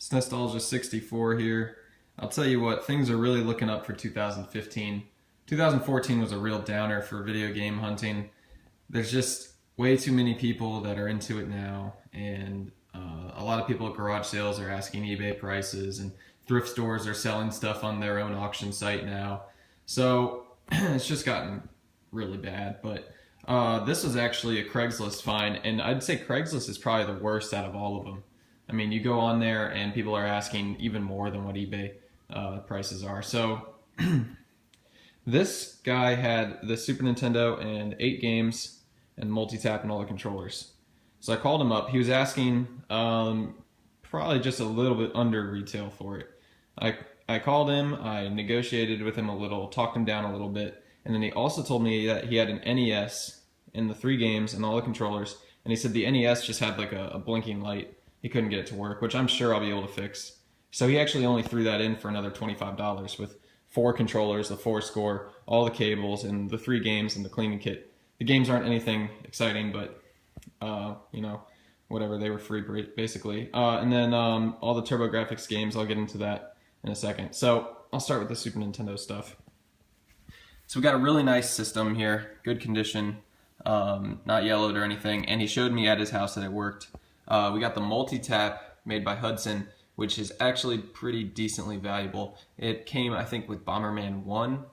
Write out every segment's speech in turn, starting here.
Snes64 here. I'll tell you what, things are really looking up for 2015. 2014 was a real downer for video game hunting. There's just way too many people that are into it now, and a lot of people at garage sales are asking eBay prices, and thrift stores are selling stuff on their own auction site now. So it's just gotten really bad, but this was actually a Craigslist find, and I'd say Craigslist is probably the worst out of all of them. I mean, you go on there and people are asking even more than what eBay prices are. So this guy had the Super Nintendo and 8 games and multi-tap and all the controllers. So I called him up. He was asking probably just a little bit under retail for it. I called him, I negotiated with him a little, talked him down a little bit, and then he also told me that he had an NES in the 3 games and all the controllers, and he said the NES just had like a blinking light. He couldn't get it to work, which I'm sure I'll be able to fix. So he actually only threw that in for another $25 with 4 controllers, the 4 score, all the cables, and the 3 games and the cleaning kit. The games aren't anything exciting, but you know, whatever, they were free basically. And then all the TurboGrafx games, I'll get into that in a second. So I'll start with the Super Nintendo stuff. So we got a really nice system here, good condition, not yellowed or anything, and he showed me at his house that it worked. We got the multi-tap made by Hudson, which is actually pretty decently valuable. It came, I think, with Bomberman 1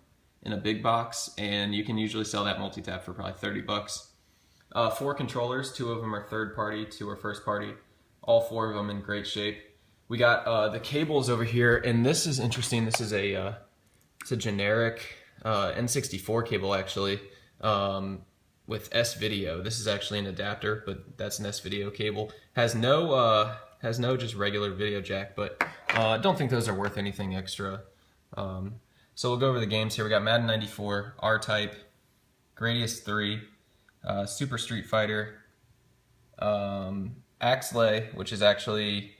in a big box, and you can usually sell that multi-tap for probably 30 bucks. 4 controllers, 2 of them are third party, 2 are first party. All 4 of them in great shape. We got the cables over here, and this is interesting. This is it's a generic N64 cable actually. With S-Video. This is actually an adapter, but that's an S-Video cable. Has no just regular video jack, but I don't think those are worth anything extra. So we'll go over the games here. We got Madden 94, R-Type, Gradius 3, Super Street Fighter, Axley, which is actually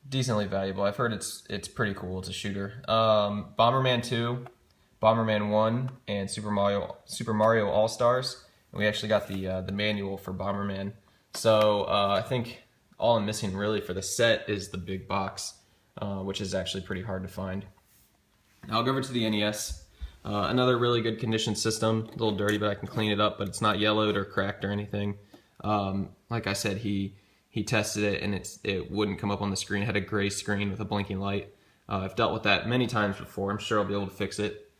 decently valuable. I've heard it's pretty cool. It's a shooter. Bomberman 2, Bomberman 1, and Super Mario All-Stars. We actually got the manual for Bomberman. So I think all I'm missing really for the set is the big box, which is actually pretty hard to find. I'll go over to the NES. Another really good condition system. A little dirty, but I can clean it up, but it's not yellowed or cracked or anything. Like I said, he tested it and it wouldn't come up on the screen. It had a gray screen with a blinking light. I've dealt with that many times before. I'm sure I'll be able to fix it.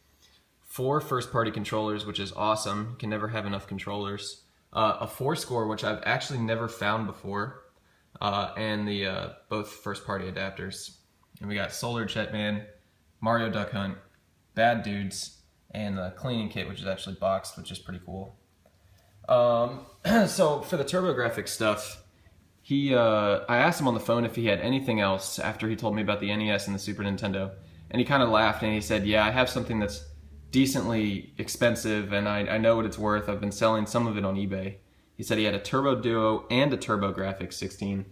4 first-party controllers, which is awesome. You can never have enough controllers. A 4 score, which I've actually never found before, and the both first-party adapters. And we got Solar Jetman, Mario Duck Hunt, Bad Dudes, and the cleaning kit, which is actually boxed, which is pretty cool. So for the TurboGrafx stuff, I asked him on the phone if he had anything else after he told me about the NES and the Super Nintendo, and he kind of laughed and he said, "Yeah, I have something that's decently expensive, and I know what it's worth. I've been selling some of it on eBay." He said he had a Turbo Duo and a TurboGrafx 16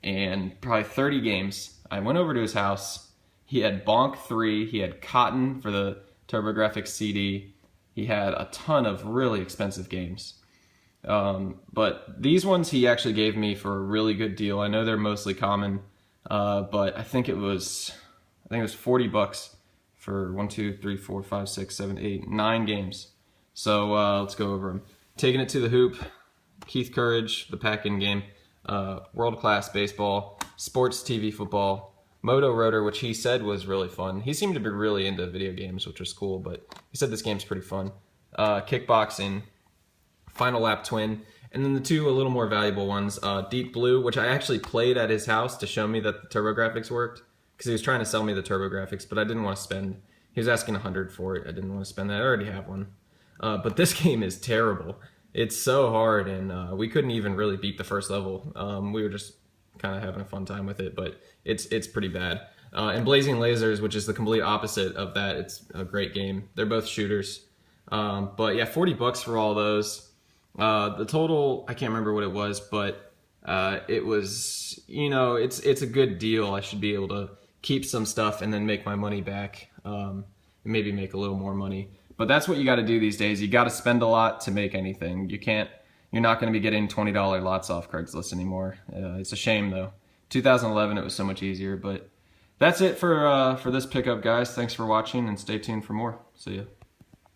and probably 30 games. I went over to his house. He had Bonk 3, he had Cotton for the TurboGrafx CD. He had a ton of really expensive games. But these ones he actually gave me for a really good deal. I know they're mostly common, but I think it was 40 bucks. For 1, 2, 3, 4, 5, 6, 7, 8, 9 games. So let's go over them. Taking It to the Hoop, Keith Courage, the Pack-In game, World Class Baseball, Sports TV Football, Moto Rotor, which he said was really fun. He seemed to be really into video games, which was cool, but he said this game's pretty fun. Kickboxing, Final Lap Twin, and then the 2 a little more valuable ones, Deep Blue, which I actually played at his house to show me that the TurboGrafx worked. Because he was trying to sell me the TurboGrafx, but I didn't want to spend. He was asking $100 for it. I didn't want to spend that. I already have one. But this game is terrible. It's so hard, and we couldn't even really beat the first level. We were just kind of having a fun time with it, but it's pretty bad. And Blazing Lasers, which is the complete opposite of that. It's a great game. They're both shooters. But yeah, 40 bucks for all those. The total, I can't remember what it was, but it was, you know, it's a good deal. I should be able to keep some stuff and then make my money back, and maybe make a little more money. But that's what you got to do these days. You got to spend a lot to make anything. You're not going to be getting $20 lots off Craigslist anymore. It's a shame though. 2011 it was so much easier. But that's it for this pickup, guys. Thanks for watching, and stay tuned for more. See ya.